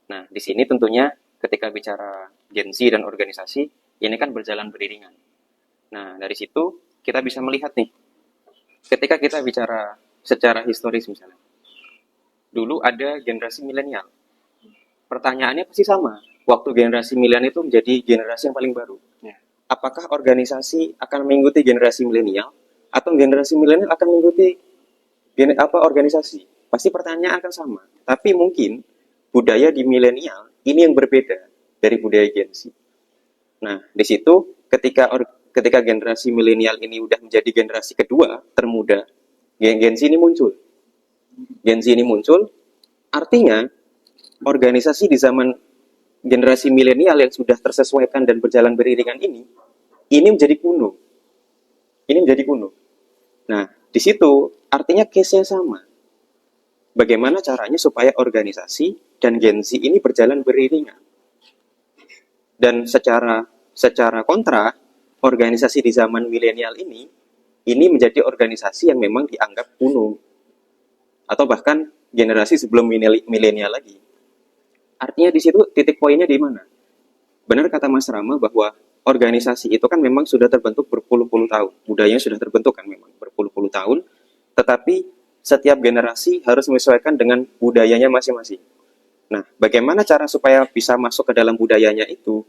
S4: Nah, di sini tentunya ketika bicara Gen Z dan organisasi, ini kan berjalan beriringan. Nah, dari situ kita bisa melihat nih, ketika kita bicara secara historis misalnya, dulu ada generasi milenial. Pertanyaannya pasti sama. Waktu generasi milenial itu menjadi generasi yang paling baru.
S3: Ya.
S4: Apakah organisasi akan mengikuti generasi milenial atau generasi milenial akan mengikuti organisasi? Pasti pertanyaan akan sama. Tapi mungkin budaya di milenial ini yang berbeda dari budaya Gen Z. Nah, di situ ketika generasi milenial ini udah menjadi generasi kedua termuda, Gen Z ini muncul. Gen Z ini muncul, artinya organisasi di zaman generasi milenial yang sudah tersesuaikan dan berjalan beriringan ini menjadi kuno. Ini menjadi kuno. Nah, di situ artinya case-nya sama. Bagaimana caranya supaya organisasi dan Gen Z ini berjalan beriringan. Dan secara kontra, organisasi di zaman milenial ini menjadi organisasi yang memang dianggap kuno. Atau bahkan generasi sebelum milenial lagi. Artinya di situ titik poinnya di mana? Benar kata Mas Rama bahwa organisasi itu kan memang sudah terbentuk berpuluh-puluh tahun. Budayanya sudah terbentuk kan memang berpuluh-puluh tahun. Tetapi setiap generasi harus menyesuaikan dengan budayanya masing-masing. Nah, bagaimana cara supaya bisa masuk ke dalam budayanya itu?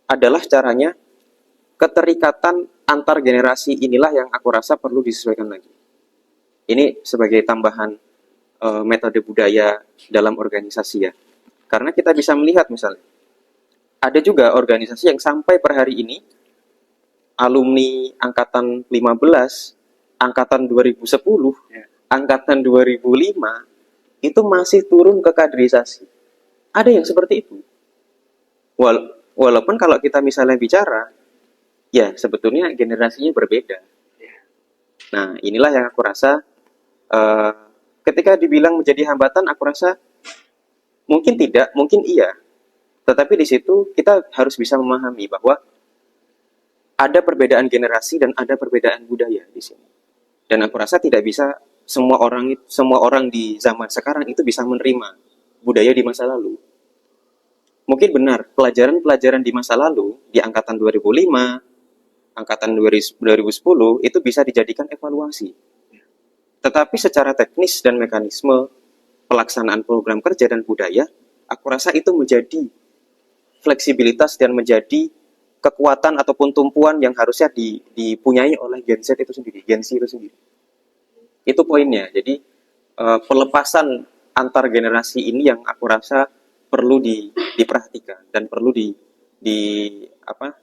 S4: Adalah caranya keterikatan antar generasi inilah yang aku rasa perlu disesuaikan lagi. Ini sebagai tambahan metode budaya dalam organisasi ya. Karena kita bisa melihat misalnya, ada juga organisasi yang sampai per hari ini, alumni angkatan 15, angkatan 2010, angkatan 2005, itu masih turun ke kaderisasi. Ada yang seperti itu. Walaupun kalau kita misalnya bicara, ya sebetulnya generasinya berbeda. Nah, inilah yang aku rasa, ketika dibilang menjadi hambatan, aku rasa mungkin tidak, mungkin iya. Tetapi di situ kita harus bisa memahami bahwa ada perbedaan generasi dan ada perbedaan budaya di sini. Dan aku rasa tidak bisa semua orang di zaman sekarang itu bisa menerima budaya di masa lalu. Mungkin benar, pelajaran-pelajaran di masa lalu, di angkatan 2005, angkatan 2010, itu bisa dijadikan evaluasi. Tetapi secara teknis dan mekanisme pelaksanaan program kerja dan budaya, aku rasa itu menjadi fleksibilitas dan menjadi kekuatan ataupun tumpuan yang harusnya dipunyai oleh Gen Z itu sendiri, Gen Z itu sendiri. Itu poinnya. Jadi pelepasan antar generasi ini yang aku rasa perlu diperhatikan dan perlu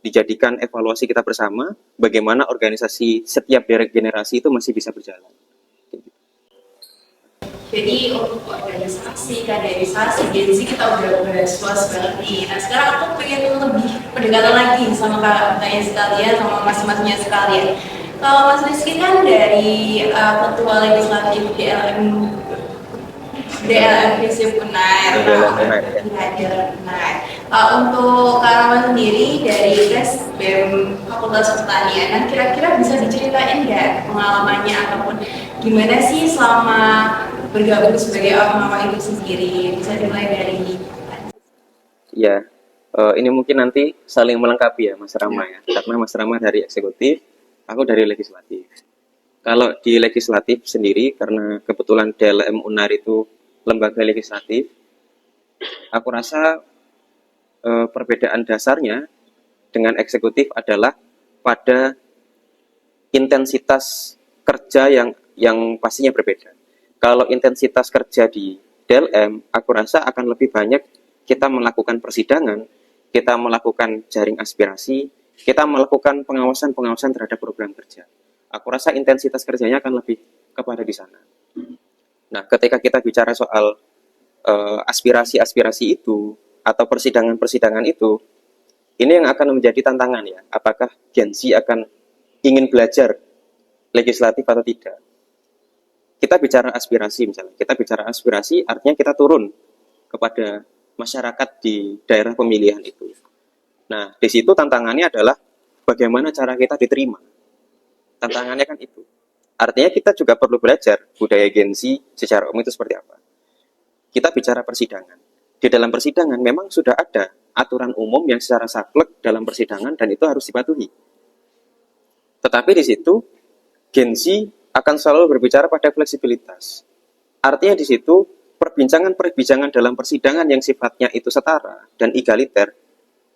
S4: dijadikan evaluasi kita bersama bagaimana organisasi setiap generasi itu masih bisa berjalan.
S1: Jadi untuk organisasi, kaderisasi, Gen Z kita udah bahas luas banget nih. Nah sekarang aku pengen lebih pendekatan lagi sama kakaknya sekalian, sama masing-masingnya sekalian. Kalau Mas Rizky kan dari Ketua Legislatif DLM Visip Unair. Untuk Kak Rama sendiri dari tes BEM Fakultas Pertanian, nah kira-kira bisa diceritain nggak pengalamannya ataupun gimana sih selama bergabung sebagai orang-orang itu sendiri? Bisa dimulai dari
S4: Ya, ini mungkin nanti saling melengkapi ya Mas Rama ya, karena Mas Rama dari eksekutif, aku dari legislatif. Kalau di legislatif sendiri, karena kebetulan DLM Unair itu lembaga legislatif, aku rasa perbedaan dasarnya dengan eksekutif adalah pada intensitas kerja yang pastinya berbeda. Kalau intensitas kerja di DLM, aku rasa akan lebih banyak kita melakukan persidangan, kita melakukan jaring aspirasi, kita melakukan pengawasan terhadap program kerja. Aku rasa intensitas kerjanya akan lebih kepada di sana. Nah, ketika kita bicara soal aspirasi-aspirasi itu, atau persidangan-persidangan itu, ini yang akan menjadi tantangan ya. Apakah Gen Z akan ingin belajar legislatif atau tidak? Kita bicara aspirasi misalnya. Kita bicara aspirasi artinya kita turun kepada masyarakat di daerah pemilihan itu. Nah, di situ tantangannya adalah bagaimana cara kita diterima. Tantangannya kan itu. Artinya kita juga perlu belajar budaya Gen Z secara umum itu seperti apa. Kita bicara persidangan. Di dalam persidangan memang sudah ada aturan umum yang secara saklek dalam persidangan dan itu harus dipatuhi. Tetapi di situ Gen Z akan selalu berbicara pada fleksibilitas. Artinya di situ perbincangan-perbincangan dalam persidangan yang sifatnya itu setara dan egaliter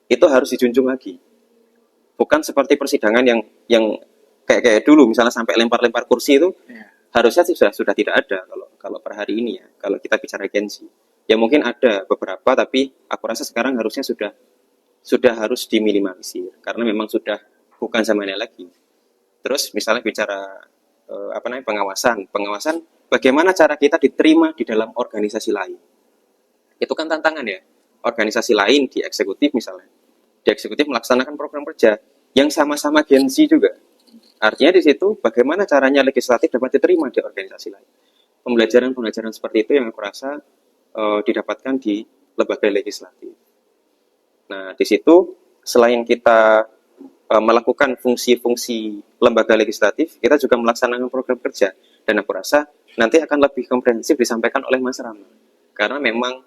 S4: itu harus dijunjung lagi. Bukan seperti persidangan yang kayak dulu misalnya sampai lempar-lempar kursi itu
S3: Iya.
S4: harusnya sih sudah tidak ada kalau per hari ini ya. Kalau kita bicara Gen Z. Ya mungkin ada beberapa tapi aku rasa sekarang harusnya sudah harus diminimalisir karena memang sudah bukan zamannya lagi. Terus misalnya bicara pengawasan bagaimana cara kita diterima di dalam organisasi lain. Itu kan tantangan ya. Organisasi lain di eksekutif misalnya. Di eksekutif melaksanakan program kerja yang sama-sama Gen Z juga. Artinya di situ bagaimana caranya legislatif dapat diterima di organisasi lain. Pembelajaran seperti itu yang aku rasa didapatkan di lembaga legislatif. Nah, di situ selain kita melakukan fungsi-fungsi lembaga legislatif, kita juga melaksanakan program kerja. Dan aku rasa nanti akan lebih komprehensif disampaikan oleh Mas Rama. Karena memang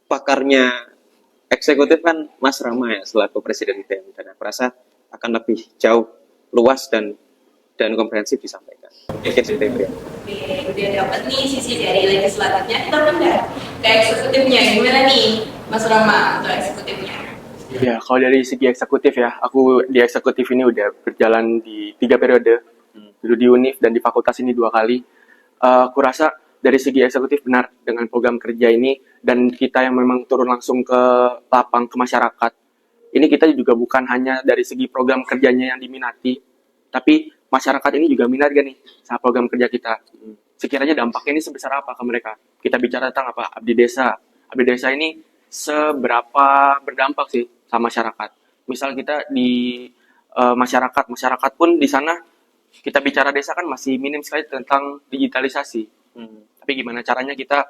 S4: pakarnya eksekutif kan Mas Rama ya selaku Presiden BEM. Dan aku rasa akan lebih jauh, luas dan komprehensif disampaikan. Mungkin seperti itu ya.
S1: Oke, udah dapat nih sisi dari legislatifnya, kita pindah ke eksekutifnya. Gimana nih, Mas Rama, untuk eksekutifnya?
S3: Ya, kalau dari segi eksekutif ya, aku di eksekutif ini udah berjalan di 3 periode, dulu di UNIF dan di fakultas ini 2 kali. Aku rasa dari segi eksekutif benar dengan program kerja ini dan kita yang memang turun langsung ke lapang, ke masyarakat. Ini kita juga bukan hanya dari segi program kerjanya yang diminati, tapi masyarakat ini juga minat gak nih sama program kerja kita. Sekiranya dampaknya ini sebesar apa ke mereka? Kita bicara tentang apa? Abdi desa. Abdi desa ini seberapa berdampak sih sama masyarakat. Misal kita di masyarakat pun di sana kita bicara desa kan masih minim sekali tentang digitalisasi. Tapi gimana caranya kita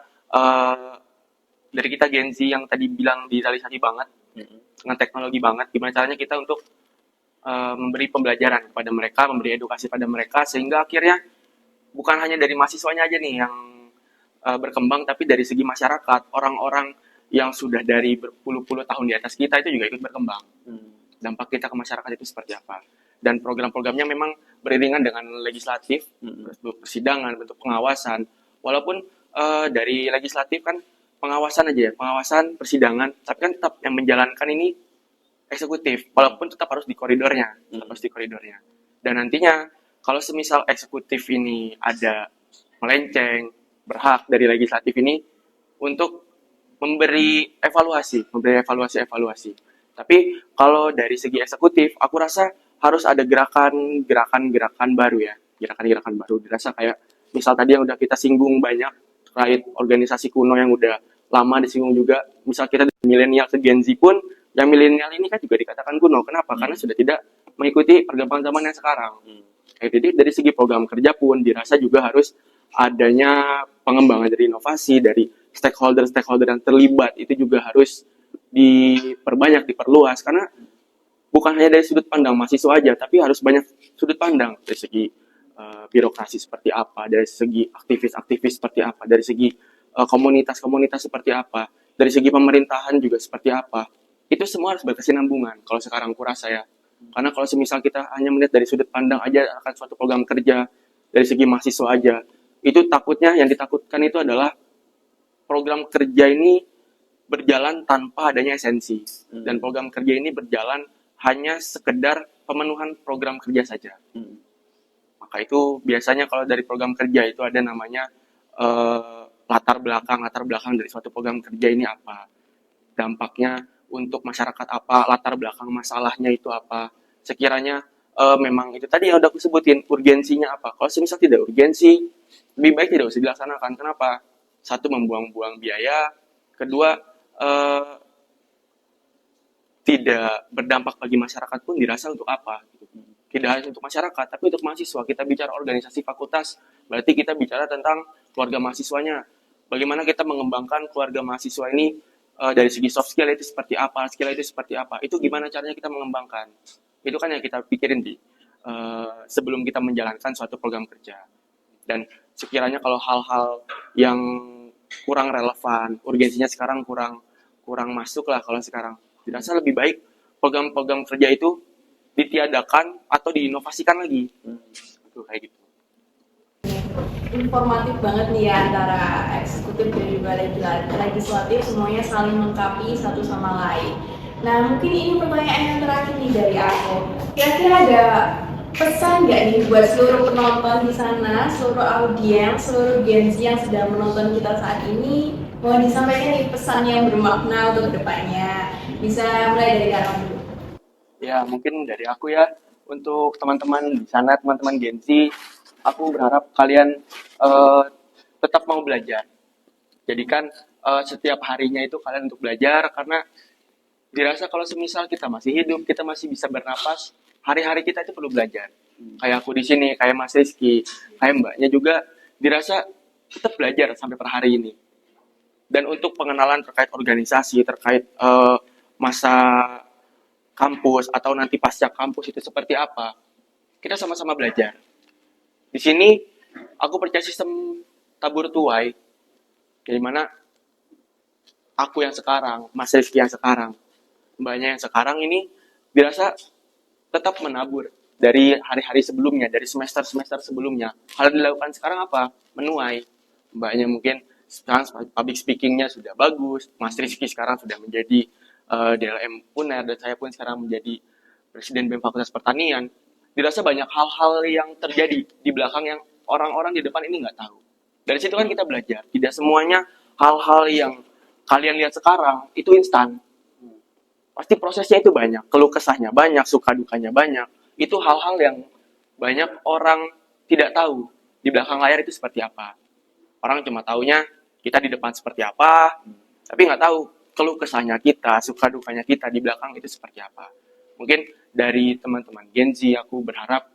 S3: dari kita Gen Z yang tadi bilang digitalisasi banget, dengan teknologi banget, gimana caranya kita untuk memberi pembelajaran kepada mereka, memberi edukasi pada mereka, sehingga akhirnya bukan hanya dari mahasiswanya aja nih yang berkembang, tapi dari segi masyarakat, orang-orang yang sudah dari berpuluh-puluh tahun di atas kita itu juga ikut berkembang. Dampak kita ke masyarakat itu seperti apa? Dan program-programnya memang beriringan dengan legislatif, bentuk persidangan, bentuk pengawasan. Walaupun dari legislatif kan pengawasan aja ya, pengawasan persidangan, tapi kan tetap yang menjalankan ini eksekutif, walaupun tetap harus di koridornya, Dan nantinya kalau semisal eksekutif ini ada melenceng, berhak dari legislatif ini untuk memberi evaluasi. Tapi kalau dari segi eksekutif, aku rasa harus ada gerakan-gerakan baru ya, gerakan-gerakan baru. Dirasa kayak misal tadi yang udah kita singgung banyak terkait organisasi kuno yang udah lama disinggung juga. Misal kita dari milenial ke Gen Z pun, yang milenial ini kan juga dikatakan kuno. Kenapa? Karena sudah tidak mengikuti perkembangan zaman yang sekarang. Jadi dari segi program kerja pun dirasa juga harus adanya pengembangan dari inovasi, dari stakeholder yang terlibat itu juga harus diperbanyak, diperluas. Karena bukan hanya dari sudut pandang mahasiswa aja, tapi harus banyak sudut pandang dari segi birokrasi seperti apa, dari segi aktivis seperti apa, dari segi komunitas seperti apa, dari segi pemerintahan juga seperti apa. Itu semua harus berkesinambungan kalau sekarang kurasa ya. Karena kalau semisal kita hanya melihat dari sudut pandang aja akan suatu program kerja, dari segi mahasiswa aja, itu takutnya yang ditakutkan itu adalah program kerja ini berjalan tanpa adanya esensi. Dan program kerja ini berjalan hanya sekedar pemenuhan program kerja saja. Maka itu biasanya kalau dari program kerja itu ada namanya latar belakang dari suatu program kerja ini apa, dampaknya untuk masyarakat apa, latar belakang masalahnya itu apa. Sekiranya memang itu tadi yang udah aku sebutin, urgensinya apa. Kalau semisal tidak urgensi, lebih baik tidak usah dilaksanakan. Kenapa? Satu, membuang-buang biaya. Kedua, tidak berdampak bagi masyarakat pun dirasa untuk apa. Tidak hanya untuk masyarakat, tapi untuk mahasiswa. Kita bicara organisasi fakultas, berarti kita bicara tentang keluarga mahasiswanya. Bagaimana kita mengembangkan keluarga mahasiswa ini dari segi soft skill itu seperti apa, skill itu seperti apa. Itu gimana caranya kita mengembangkan. Itu kan yang kita pikirin sebelum kita menjalankan suatu program kerja. Dan sekiranya kalau hal-hal yang kurang relevan, urgensinya sekarang kurang masuk lah kalau sekarang. Dirasa lebih baik program-program kerja itu ditiadakan atau diinovasikan lagi. Itu kayak gitu.
S1: informatif banget nih ya antara eksekutif dan juga legislatif, semuanya saling melengkapi satu sama lain. Nah, mungkin ini pertanyaan yang terakhir nih dari aku. Kira-kira ada pesan nggak nih buat seluruh penonton di sana, seluruh audiens, seluruh Gen Z yang sedang menonton kita saat ini? Mau disampaikan nih pesan yang bermakna untuk kedepannya. Bisa mulai dari Kak dulu.
S3: Ya, mungkin dari aku ya, untuk teman-teman di sana, teman-teman Gen Z, aku berharap kalian tetap mau belajar. Jadikan setiap harinya itu kalian untuk belajar, karena dirasa kalau semisal kita masih hidup, kita masih bisa bernapas, hari-hari kita itu perlu belajar. Kayak aku di sini, kayak Mas Rizky, kayak Mbaknya juga, dirasa tetap belajar sampai per hari ini. Dan untuk pengenalan terkait organisasi, terkait masa kampus atau nanti pasca kampus itu seperti apa, kita sama-sama belajar. Di sini aku percaya sistem tabur tuai, di mana aku yang sekarang, Mas Rizky yang sekarang, Mbaknya yang sekarang ini dirasa tetap menabur dari hari-hari sebelumnya, dari semester-semester sebelumnya. Hal yang dilakukan sekarang apa? Menuai. Mbaknya mungkin sekarang public speaking-nya sudah bagus, Mas Rizky sekarang sudah menjadi DLM UNER, dan saya pun sekarang menjadi Presiden BEM Fakultas Pertanian. Dirasa banyak hal-hal yang terjadi di belakang yang orang-orang di depan ini nggak tahu. Dari situ kan kita belajar. Tidak semuanya hal-hal yang kalian lihat sekarang itu instan. Pasti prosesnya itu banyak, keluh kesahnya banyak, suka dukanya banyak. Itu hal-hal yang banyak orang tidak tahu di belakang layar itu seperti apa. Orang cuma taunya kita di depan seperti apa, tapi nggak tahu keluh kesahnya kita, suka dukanya kita di belakang itu seperti apa. Mungkin dari teman-teman Gen Z, aku berharap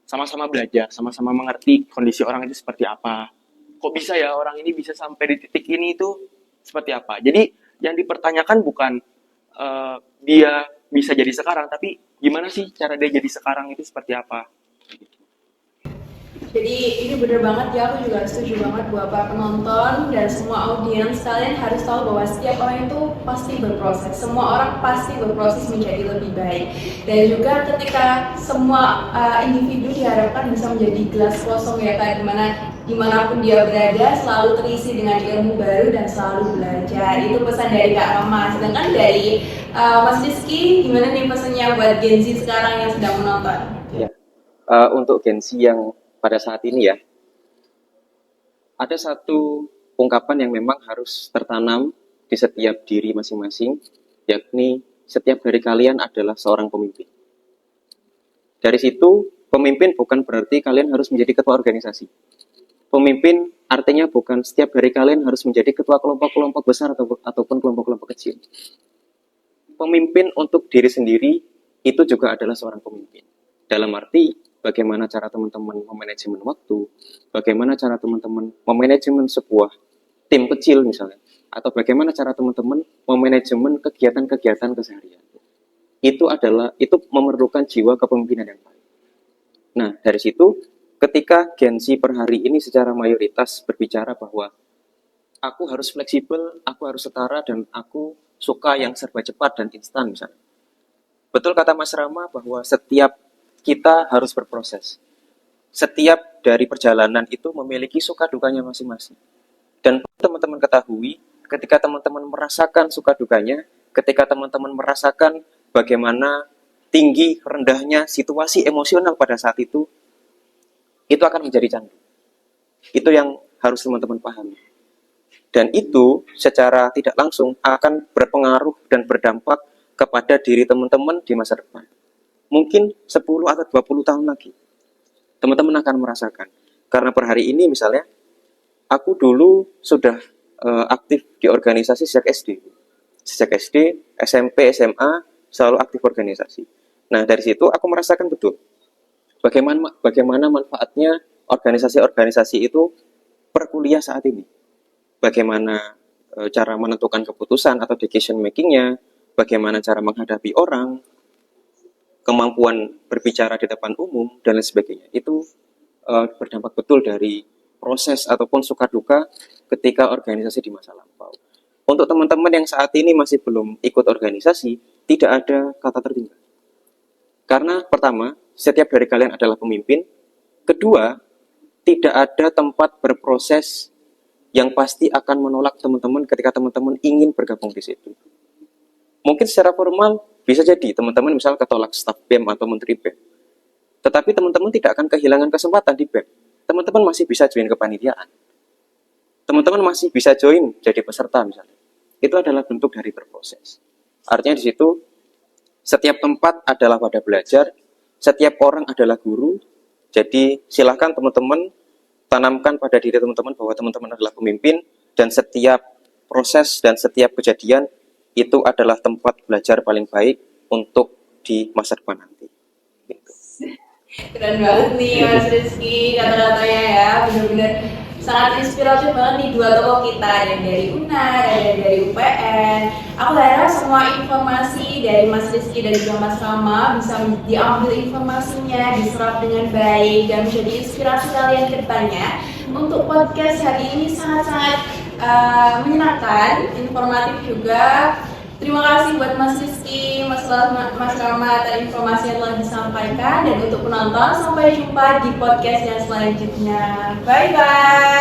S3: sama-sama belajar, sama-sama mengerti kondisi orang itu seperti apa. Kok bisa ya orang ini bisa sampai di titik ini itu seperti apa. Jadi yang dipertanyakan bukan dia bisa jadi sekarang, tapi gimana sih cara dia jadi sekarang itu seperti apa.
S1: Jadi ini bener banget ya, aku juga setuju banget buat para penonton dan semua audiens. Kalian harus tahu bahwa setiap orang itu pasti berproses, semua orang pasti berproses menjadi lebih baik. Dan juga ketika semua individu diharapkan bisa menjadi gelas kosong ya Kak, dimanapun dia berada selalu terisi dengan ilmu baru dan selalu belajar. Itu pesan dari Kak Rama. Sedangkan dari Mas Rizky, gimana nih pesannya buat Gen Z sekarang yang sedang menonton?
S4: Ya, untuk Gen Z yang pada saat ini ya, ada satu ungkapan yang memang harus tertanam di setiap diri masing-masing, yakni setiap dari kalian adalah seorang pemimpin. Dari situ, pemimpin bukan berarti kalian harus menjadi ketua organisasi. Pemimpin artinya bukan setiap dari kalian harus menjadi ketua kelompok-kelompok besar ataupun kelompok-kelompok kecil. Pemimpin untuk diri sendiri itu juga adalah seorang pemimpin. Dalam arti, bagaimana cara teman-teman memanajemen waktu, bagaimana cara teman-teman memanajemen sebuah tim kecil misalnya, atau bagaimana cara teman-teman memanajemen kegiatan-kegiatan keseharian. Itu memerlukan jiwa kepemimpinan yang baik. Nah, dari situ, ketika Gen Z per hari ini secara mayoritas berbicara bahwa aku harus fleksibel, aku harus setara, dan aku suka yang serba cepat dan instan misalnya. Betul kata Mas Rama bahwa setiap kita harus berproses. Setiap dari perjalanan itu memiliki suka dukanya masing-masing. Dan teman-teman ketahui, ketika teman-teman merasakan suka dukanya, ketika teman-teman merasakan bagaimana tinggi rendahnya situasi emosional pada saat itu akan menjadi candu. Itu yang harus teman-teman pahami. Dan itu secara tidak langsung akan berpengaruh dan berdampak kepada diri teman-teman di masa depan. Mungkin 10 atau 20 tahun lagi, teman-teman akan merasakan. Karena per hari ini misalnya, aku dulu sudah aktif di organisasi sejak SD. Sejak SD, SMP, SMA, selalu aktif organisasi. Nah, dari situ aku merasakan betul bagaimana manfaatnya organisasi-organisasi itu per kuliah saat ini. Bagaimana cara menentukan keputusan atau decision making-nya, bagaimana cara menghadapi orang, kemampuan berbicara di depan umum, dan lain sebagainya. Itu berdampak betul dari proses ataupun suka duka ketika organisasi di masa lampau. Untuk teman-teman yang saat ini masih belum ikut organisasi, tidak ada kata tertinggal. Karena pertama, setiap dari kalian adalah pemimpin. Kedua, tidak ada tempat berproses yang pasti akan menolak teman-teman ketika teman-teman ingin bergabung di situ. Mungkin secara formal bisa jadi teman-teman misal ketolak staf BEM atau menteri BEM. Tetapi teman-teman tidak akan kehilangan kesempatan di BEM. Teman-teman masih bisa join kepanitiaan. Teman-teman masih bisa join jadi peserta misalnya. Itu adalah bentuk dari berproses. Artinya di situ setiap tempat adalah wadah belajar, setiap orang adalah guru. Jadi silahkan teman-teman tanamkan pada diri teman-teman bahwa teman-teman adalah pemimpin dan setiap proses dan setiap kejadian itu adalah tempat belajar paling baik untuk di masa depan nanti. Gitu.
S1: Keren banget nih Mas Rizky, kata-katanya ya, benar-benar sangat inspiratif banget nih dua tokoh kita, ada yang dari UNAR, ada yang dari UPN. Aku harap semua informasi dari Mas Rizky dan juga Mas Rama bisa diambil informasinya, diserap dengan baik dan menjadi inspirasi kalian ke depannya. Untuk podcast hari ini sangat-sangat menyenangkan, informatif juga. Terima kasih buat Mas Rizky, Mas Rama atas informasi yang telah disampaikan. Dan untuk penonton, sampai jumpa di podcast yang selanjutnya. Bye-bye.